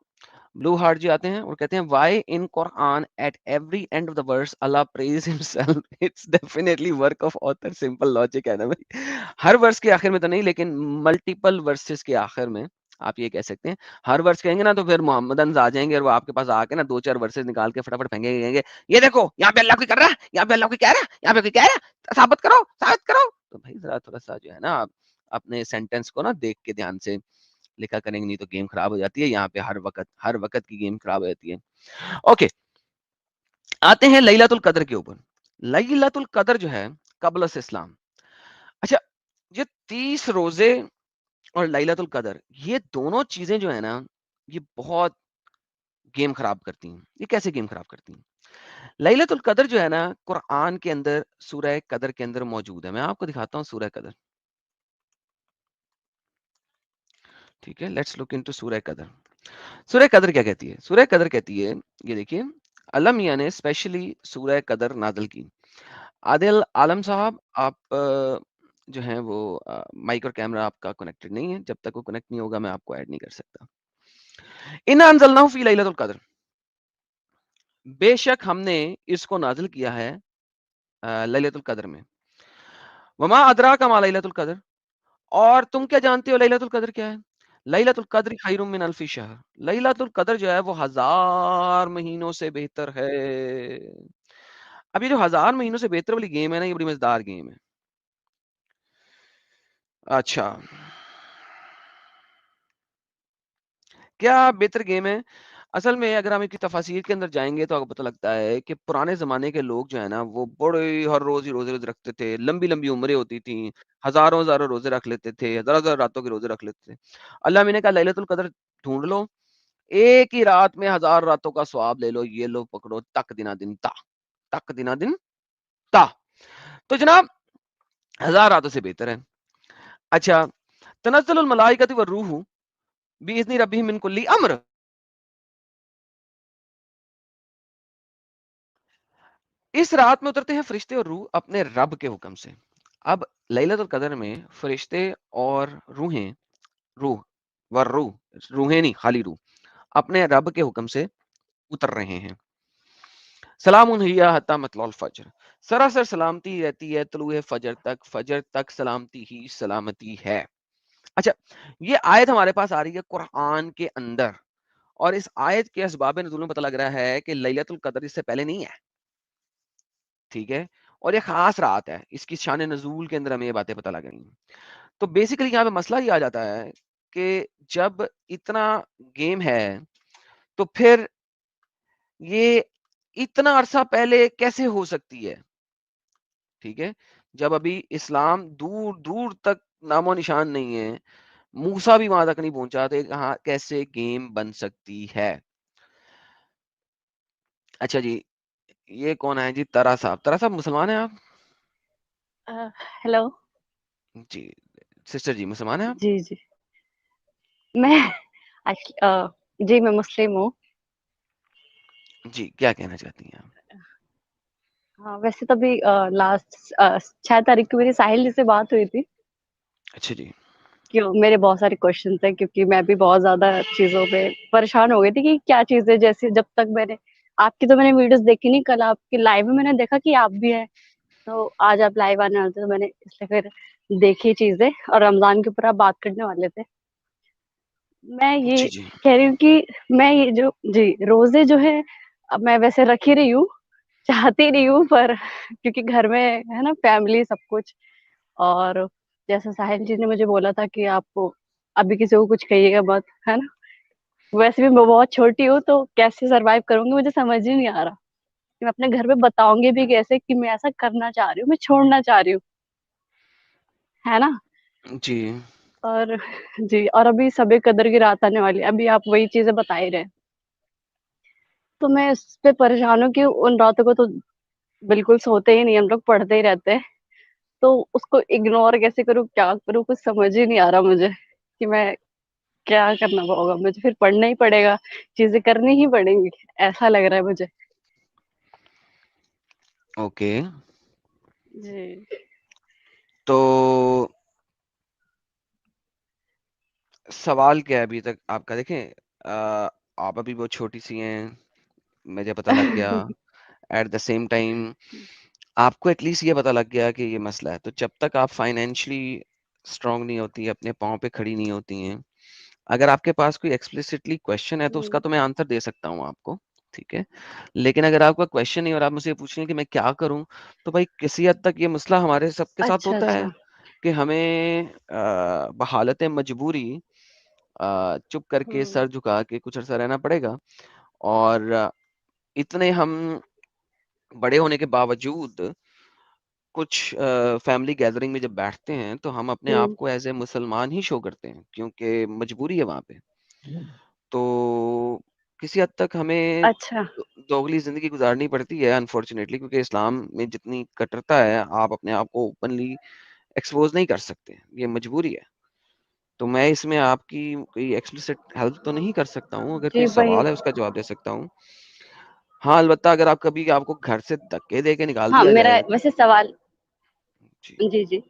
Blue heart जी आते हैं और कहते हैं why in Quran at every end of the verse Allah praise himself, it's definitely work of author, simple logic है ना भाई। हर वर्स के आखिर में तो नहीं, लेकिन मल्टीपल वर्सेस के आखिर में आप ये कह सकते हैं। हर वर्स कहेंगे ना तो फिर मोहम्मदन्स आ जाएंगे और वो आपके पास आके ना 2-4 वर्सेस निकाल के फटाफट फेंकेंगे, कहेंगे ये देखो यहाँ पे अल्लाह कोई कर रहा है, यहाँ पे अल्लाह कोई कह रहा है, यहाँ पे कोई कह रहा है, साबित करो, साबित करो। तो भाई जरा थोड़ा सा जो है ना, आप अपने सेंटेंस को ना देख के ध्यान से लिखा करेंगे, नहीं तो गेम खराब हो जाती है। यहाँ पे हर वक्त की गेम खराब हो जाती है। ओके, आते हैं लैलतुल कद्र के ऊपर। लैलतुल कद्र जो है कबल इस्लाम। अच्छा, ये 30 रोजे और लैलतुल कद्र, ये दोनों चीजें जो है ना, ये बहुत गेम खराब करती हैं। ये कैसे गेम खराब करती हैं? लैलतुल कद्र जो है ना, कुरान के अंदर सूरह कद्र के अंदर मौजूद है। मैं आपको दिखाता हूँ सूरह कद्र। ठीक है, लेट्स लुक इनटू सूरह कद्र। सूरह कद्र क्या कहती है? सूरह कद्र कहती है, ये देखिए, अल्लाह मियां ने स्पेशली सूरह कद्र नाज़िल की। आदिल आलम साहब, आप जो हैं वो माइक और कैमरा आपका कनेक्टेड नहीं है। जब तक वो कनेक्ट नहीं होगा मैं आपको ऐड नहीं कर सकता। इन्ना अंज़लनाहु फी लैलतुल कद्र, बेशक हमने इसको नाज़िल किया है लैलतुल कद्र में। वमा अदराका मा लैलतुल कद्र, और तुम क्या जानते हो लैलतुल कद्र क्या है? लैलतुल कद्र खैरुम मिन अल्फी शहर, लैलतुल कद्र जो है वो 1000 महीनों से बेहतर है। अब ये जो 1000 महीनों से बेहतर वाली गेम है ना, ये बड़ी मजेदार गेम है। अच्छा, क्या बेहतर गेम है? असल में अगर हम इसकी तफासिर के अंदर जाएँगे तो आपको पता लगता है कि पुराने ज़माने के लोग जो है ना, वो बड़े हर रोज़ ही रोज़े रखते थे, लंबी-लंबी उम्रें होती थी, हज़ारों-हज़ारों रोज़े रख लेते थे, हज़ार-हज़ार रातों के रोज़े रख लेते थे। अल्लाह मियां ने कहा लैलतुल कद्र ढूँढ लो, एक ही रात में 1000 रातों का स्वाब ले लो, ये लो पकड़ो, तक दिना दिन ता, तक दिना दिन ता। तो जनाब 1000 रातों से बेहतर है। अच्छा, तनज़्ज़लुल मलाइकतु वर्रूहु बिइज़्नि रब्बिहिम मिन कुल्ली अम्र, इस रात में उतरते हैं फरिश्ते और रूह अपने रब के हुक्म से। अब लैलतुल कद्र में फरिश्ते और रूह वर्रूह, रूहें नहीं, खाली रूह, अपने रब के हुक्म से उतर रहे हैं। सलामुन हिया हत्ता मतलुल फज्र, सरासर सलामती रहती है तुलुए फजर तक सलामती ही सलामती है। अच्छा, ये आयत हमारे पास आ रही है कुरान के अंदर, और इस आयत के असबाब नुज़ूल में पता लग रहा है कि लैलतुल कद्र इससे पहले नहीं है। ठीक है? और ये खास रात है, इसकी शान नुज़ूल के अंदर हमें ये बातें पता लग रही हैं। तो बेसिकली यहाँ पे मसला ये आ जाता है कि जब इतना गेम है, तो फिर ये इतना अरसा पहले कैसे हो सकती है? ठीक है? जब अभी इस्लाम दूर-दूर तक नामो-निशान नहीं है, मूसा भी वहाँ तक नहीं पहुँचा, तो कहाँ कैसे गेम बन सकती है? अच्छा जी, ये कौन है जी? तरा साहब। तरा साहब मुसलमान हैं आप? अ, हेलो। जी, सिस्टर जी मुसलमान हैं आप? जी, जी। मैं जी, मैं मुस्लिम हूँ। जी, क्या कहना चाहती हैं आप? हाँ, वैसे तो अभी लास्ट 6 तारीख को मेरी साहिल जी से बात हुई थी। अच्छा जी। क्यों मेरे बहुत सारे क्वेश्चन्स हैं, क्योंकि मैं भी बहुत ज़्यादा चीज़ों पे परेशान हो गई थी कि क्या चीज़ें, जैसे जब तक मैंने आपकी तो मैंने वीडियोज़ देखी नहीं, कल आपकी लाइव में मैंने देखा कि आप भी हैं, तो आज आप लाइव आने वाले थे, तो मैंने इसलिए फिर देखी चीज़ें, और रमज़ान के ऊपर आप बात करने वाले थे। मैं ये जी, जी। कह रही हूँ कि मैं ये जो जी, रोज़े जो है अब मैं वैसे रख ही रही हूँ, चाहती नहीं हूँ, पर क्योंकि घर में है ना फैमिली सब कुछ। और जैसे साहिल जी ने मुझे बोला था कि आपको अभी किसी को कुछ कहिएगा मत, है ना। वैसे भी मैं बहुत छोटी हूँ, तो कैसे सरवाइव करूंगी मुझे समझ ही नहीं आ रहा कि मैं अपने घर में बताऊंगी भी कैसे कि मैं ऐसा करना चाह रही हूँ, मैं छोड़ना चाह रही हूँ, है ना। जी। और जी, और अभी सभी कदर की रात आने वाली है, अभी आप वही चीजें बता ही रहे हैं। तो मैं इस पे परेशान हूँ कि उन रातों को तो बिल्कुल सोते ही नहीं, हम लोग पढ़ते ही रहते हैं। तो उसको इग्नोर कैसे करूँ, क्या करूँ, कुछ समझ ही नहीं आ रहा मुझे कि मैं क्या करना होगा। मुझे फिर पढ़ना ही पड़ेगा, चीजें करनी ही पड़ेंगी, ऐसा लग रहा है मुझे। ओके। जी। तो सवाल क्या है अभी तक आपका? देखें, आप अभी बहुत छोटी सी हैं, मुझे पता लग गया। एट द सेम टाइम आपको एटलीस्ट ये पता लग गया कि ये मसला है। तो जब तक आप फाइनेंशियली स्ट्रांग नहीं होती, अपने पाँव पे खड़ी नहीं होती हैं, अगर आपके पास कोई एक्सप्लिसिटली क्वेश्चन है तो उसका तो मैं आंसर दे सकता हूँ आपको, ठीक है। लेकिन अगर आपका क्वेश्चन नहीं और आप मुझसे पूछ रहे हैं कि मैं क्या करूँ, तो भाई किसी हद तक ये मसला हमारे सबके साथ अच्छा होता अच्छा। है कि हमें बहालत मजबूरी चुप करके हम्म सर झुका के कुछ अरसा रहना पड़ेगा। और इतने हम बड़े होने के बावजूद कुछ फैमिली गैदरिंग में जब बैठते हैं तो हम अपने आप हम्म। को एज ए मुसलमान ही शो करते हैं, क्योंकि मजबूरी है वहां पे। तो किसी हद तक हमें अच्छा। दोगली जिंदगी गुजारनी पड़ती है अनफॉर्चुनेटली, क्योंकि इस्लाम में जितनी कट्टरता है आप अपने आप को ओपनली एक्सपोज नहीं कर सकते, ये मजबूरी है। तो मैं इसमें आपकी कोई एक्सप्लिसिट हेल्प तो नहीं कर सकता हूँ, अगर कोई जी वही। सवाल है उसका जवाब दे सकता हूँ। हाँ, अलबत्ता अगर आप कभी आपको घर से धक्के दे के निकाल हाँ, दिया मेरा जाए। वैसे सवाल। जी। जी जी।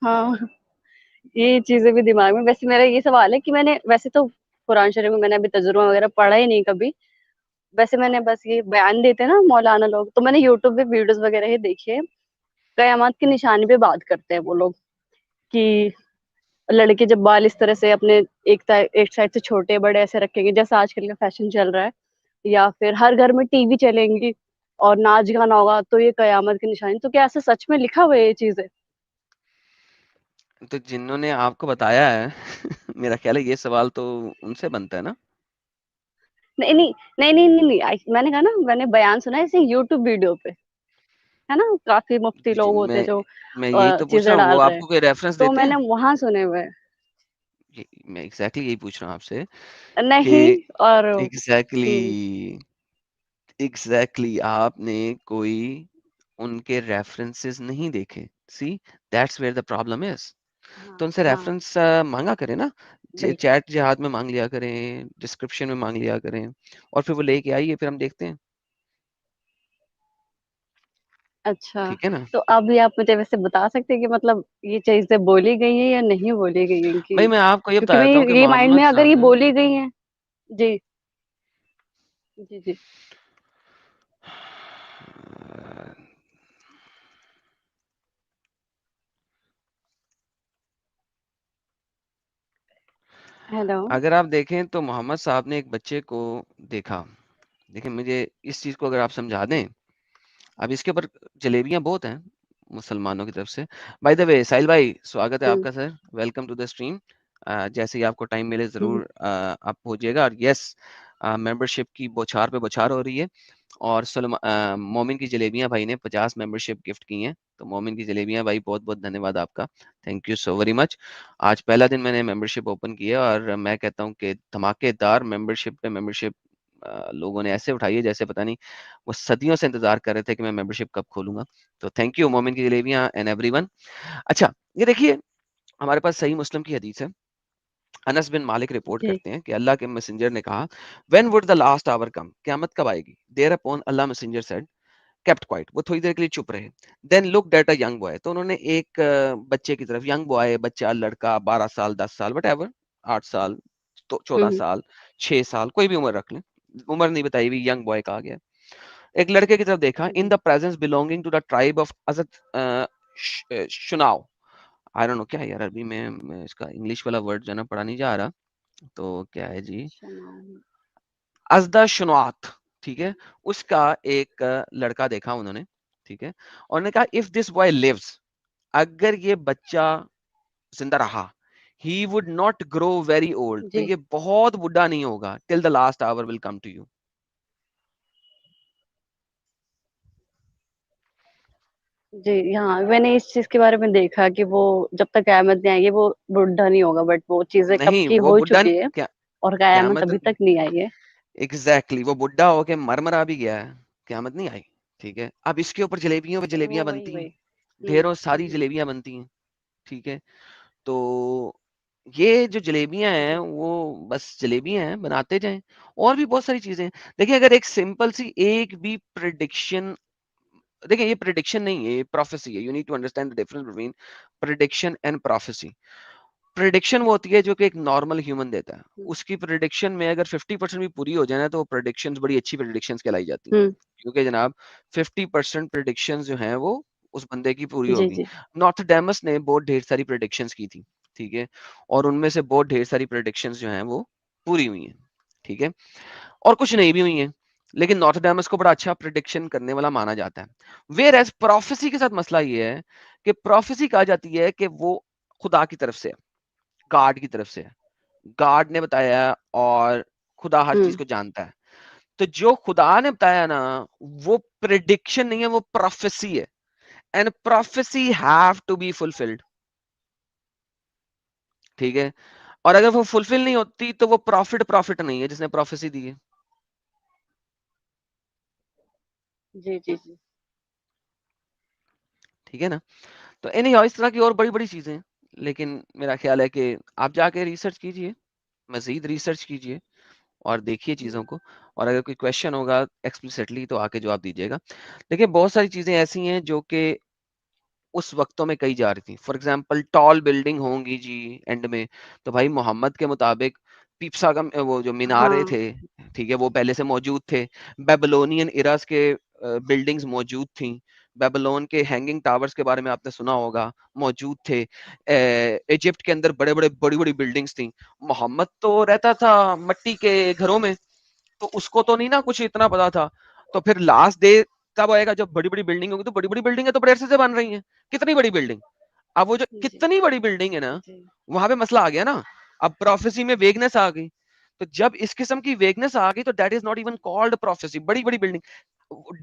हाँ, ये चीजें भी दिमाग में। वैसे मेरा ये सवाल है कि मैंने वैसे तो कुरान शरीफ में मैंने अभी तजुर्बा वगैरह पढ़ा ही नहीं कभी। वैसे मैंने बस ये बयान देते हैं ना मौलाना लोग, तो मैंने यूट्यूब पे वीडियोस वगैरह ही देखी है। कयामत की निशानी पे बात करते हैं वो लोग कि लड़के जब बाल इस तरह से अपने एक साइड से छोटे बड़े ऐसे रखेंगे जैसा आजकल का फैशन चल रहा है, या फिर हर घर में टीवी चलेंगी और नाच गाना होगा, तो ये कयामत की निशानी। तो क्या ऐसा सच में लिखा हुआ है ये चीजें? तो जिन्होंने आपको बताया है मेरा ख्याल है ये सवाल तो उनसे बनता है ना। नहीं नहीं नहीं नहीं नहीं, नहीं। मैंने कहा ना, मैंने बयान सुना है इसे यूट्यूब वीडियो पे, है ना, काफी मुफ्ती जी जी, लोग होते हैं जो मैं यही तो पूछ चीजें रहा हूँ, वो डाल रहे हैं। आपको कोई रेफरेंस तो देते मैंने हैं? वहां सुने हुए हैं। मैं एग्जैक्टली यही पूछ रहा हूँ आपसे कि नहीं। और एग्जैक्टली हम्म। एग्जैक्टली आपने कोई उनके रेफरेंसेस नहीं देखे। See, that's where the problem is. तो हाँ उनसे हाँ। रेफरेंस मांगा करें ना, बिल्कुल। चैट जिहाद में मांग लिया करें, डिस्क्रिप्शन में मांग लिया करें, और फिर वो लेके आइए, फिर हम देखते हैं। अच्छा। ठीक है ना? तो अभी आप मुझे वैसे बता सकते हैं कि मतलब ये चीजें बोली गई हैं या नहीं बोली गई हैं कि, भाई मैं आपको ये क्योंकि बता मैं देता हूँ कि ये माइंड मोहम्मद में अगर साहब ये ने। बोली गई हैं। जी जी जी। हेलो। अगर आप देखें तो मोहम्मद साहब ने एक बच्चे को देखा। देखिए, मुझे इस चीज को अगर आप समझा दें, अब इसके ऊपर जलेबियां बहुत हैं मुसलमानों की तरफ से। बाय द वे, साहिल भाई स्वागत है हम्म आपका sir, welcome to the stream. जैसे ही आपको टाइम मिले हम्म। जरूर आप पहुंचिएगा। और यस, मेंबरशिप की बौछार पे बौछार हो रही है। और मोमिन की जलेबियां भाई ने 50 मेंबरशिप गिफ्ट की हैं। तो मोमिन की जलेबियां भाई, बहुत बहुत धन्यवाद आपका, thank you so very much. आज पहला दिन मैंने मेंबरशिप ओपन की है और मैं कहता हूँ कि धमाकेदार मेंबरशिप पे मेंबरशिप लोगों ने ऐसे उठाई है जैसे पता नहीं वो सदियों से इंतजार कर रहे थे कि मैं मेंबरशिप कब खोलूंगा। तो थैंक यू मोमिन की जलेबियां एंड एवरीवन। अच्छा, ये देखिए, हमारे पास सही मुस्लिम की हदीस है। अनस बिन मालिक रिपोर्ट जी। करते हैं कि अल्लाह के मैसेंजर ने कहा, when would the last hour come, क़यामत कब आएगी? There upon Allah messenger said, kept quiet, वो थोड़ी देर के लिए चुप रहे। Then looked at a young boy, तो उन्होंने एक बच्चे की तरफ, यंग बॉय बच्चा, लड़का, 12 साल, 10 साल, वट 8 साल, तो 14 हम्म साल, 6 साल, कोई भी उम्र रख लें, उम्र नहीं बताई हुई, यंग बॉय कहा गया। एक लड़के की तरफ देखा, in hmm. The presence belonging to the tribe of Azd Shanuah. I don't know क्या है यार, अरबी में इसका इंग्लिश वाला वर्ड जो है ना पढ़ा नहीं जा रहा। तो क्या है जी? अच्छा नाम। अज़दा शुनुआत, ठीक है, उसका एक लड़का देखा उन्होंने, ठीक है, और उन्होंने कहा इफ दिस बॉय लिव्स, अगर ये बच्चा जिंदा रहा, he would not grow very old, तो जी ये बहुत बुढ़ा नहीं होगा, till the last hour will come to you. जी, हाँ, मैंने इस चीज के बारे में देखा कि वो जब तक कयामत नहीं आएगी वो बुढ़ा नहीं होगा, बट वो चीजें कब नहीं, की वो हो बुढ़ा चुकी है क्या, और कयामत क़यामत अभी तक नहीं आई है। एग्जैक्टली वो बुढ़ा होके मर भी गया है, क़यामत नहीं आई, ठीक है। अब इसके ऊपर जलेबियों पे वो जलेबियां वही बनती हैं, वही ढेरों सारी हम्म, जलेबियां बनती हैं, ठीक है। तो ये जो जलेबियां हैं जी वो बस जलेबियां हैं, बनाते जाएं। और भी बहुत सारी चीजें हैं। देखिए अगर एक सिंपल सी एक भी प्रिडिक्शन, देखिए ये प्रिडिक्शन नहीं है, ये प्रोफेसी है। You need to understand the difference between prediction and prophecy. Prediction वो होती है जो कि एक नॉर्मल ह्यूमन देता है। हम्म उसकी प्रिडिक्शन में अगर 50% भी पूरी हो जाए ना, तो वो प्रिडिक्शंस बड़ी अच्छी प्रिडिक्शंस कहलाई जाती हैं। हम्म, क्योंकि जनाब 50% प्रिडिक्शंस जो हैं वो उस बंदे की पूरी जी होगी। जी नॉस्ट्रडेमस ने बहुत ढेर सारी प्रिडिक्शंस की थी, ठीक है, और उनमें से बहुत ढेर सारी प्रिडिक्शंस जो हैं वो पूरी हुई हैं, ठीक है, और कुछ नहीं भी हुई हैं। लेकिन नॉस्ट्रडेमस को बड़ा अच्छा प्रिडिक्शन करने वाला माना जाता है। वेयर एज प्रोफेसी के साथ मसला ये है कि प्रोफेसी कहा जाती है कि वो खुदा की तरफ से है, गॉड की तरफ से है, गॉड ने बताया है, और खुदा हर चीज हम्म को जानता है। तो जो खुदा ने बताया ना, वो प्रिडिक्शन नहीं है, वो प्रोफेसी है। And prophecy have to be fulfilled, ठीक है। और अगर वो फुलफिल नहीं होती तो वो प्रॉफिट प्रॉफिट नहीं है जिसने प्रोफेसी दी है, जी जी जी ठीक है ना। तो एनी इस तरह की और बड़ी बड़ी चीजें हैं। लेकिन मेरा ख्याल है कि आप जाके रिसर्च कीजिए, मजीद रिसर्च कीजिए और देखिए चीजों को। और अगर कोई क्वेश्चन होगा एक्सप्लिसिटली तो आके जवाब दीजिएगा। देखिए बहुत सारी चीजें ऐसी हैं जो कि उस वक्तों में कही जा रही थी। फॉर एग्जाम्पल टॉल बिल्डिंग होंगी जी एंड में, तो भाई मोहम्मद के मुताबिक पीप्सा का वो जो मीनारे हाँ थे, ठीक है, वो पहले से मौजूद थे। बेबीलोनियन इरास के बिल्डिंग्स मौजूद थी। बेबीलोन के हैंगिंग टावर्स के बारे में आपने सुना होगा, मौजूद थे। इजिप्ट के अंदर बड़े बड़े बड़ी बड़ी बिल्डिंग्स थी। मोहम्मद तो रहता था मट्टी के घरों में, तो उसको तो नहीं ना कुछ इतना पता था। तो फिर लास्ट डे कब आएगा जब बड़ी बड़ी बिल्डिंग होगी, तो बड़ी बड़ी बिल्डिंग है तो बड़े अरसे से बन रही है। कितनी बड़ी बिल्डिंग, अब वो जो जी कितनी बड़ी बिल्डिंग है ना, जी वहां पे मसला आ गया ना। अब प्रोफेसी में वेगनेस आ गई। तो जब इस किस्म की वेगनेस आ गई तो that is not even called prophecy. बड़ी बड़ी बिल्डिंग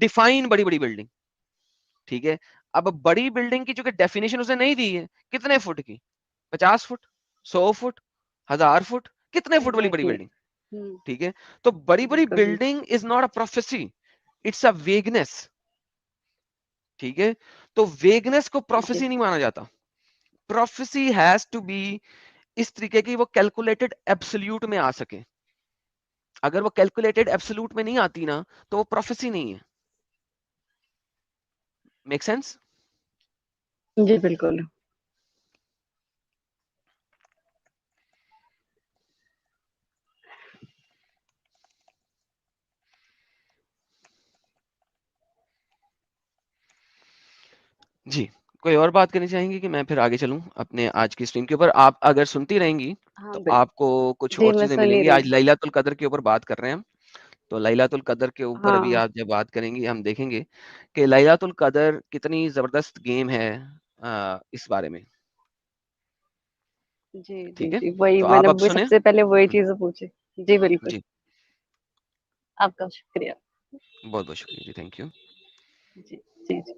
डिफाइन, बड़ी बड़ी बिल्डिंग, ठीक है। अब बड़ी बिल्डिंग की चूंकि डेफिनेशन उसने नहीं दी है, कितने फुट की, 50 फुट, 100 फुट, 1000 फुट, कितने फुट वाली बड़ी एग्जैक्टली बिल्डिंग, हम्म, ठीक है। तो बड़ी बड़ी बिल्कुल बिल्कुल building is not a prophecy, it's a vagueness, ठीक है। तो वेगनेस को जी प्रोफेसी नहीं माना जाता। प्रोफेसी हैज टू बी इस तरीके की वो कैलकुलेटेड एब्सोल्यूट में आ सके। अगर वो कैलकुलेटेड एब्सोल्यूट में नहीं आती ना, तो वो प्रोफेसी नहीं है। Make sense? जी बिल्कुल जी। कोई और बात करनी चाहेंगे कि मैं फिर आगे चलूं अपने आज की स्ट्रीम के ऊपर? आप अगर सुनती रहेंगी हाँ तो आपको कुछ जी और मैं चीजें सुन ही मिलेंगी। रही आज हूँ लैलातुल कदर के ऊपर बात कर रहे हैं हम। तो लैलातुल कदर के ऊपर अभी हाँ आप जब बात करेंगी हम देखेंगे कि लैलातुल कदर कितनी जबरदस्त गेम है, इस बारे में, जी जी ठीक है। जी वही तो मैंने आप अब भी सुने। सबसे पहले वही चीज पूछी। जी बिल्कुल जी, आपका शुक्रिया। बहुत बहुत शुक्रिया जी, thank you. Ji ji ji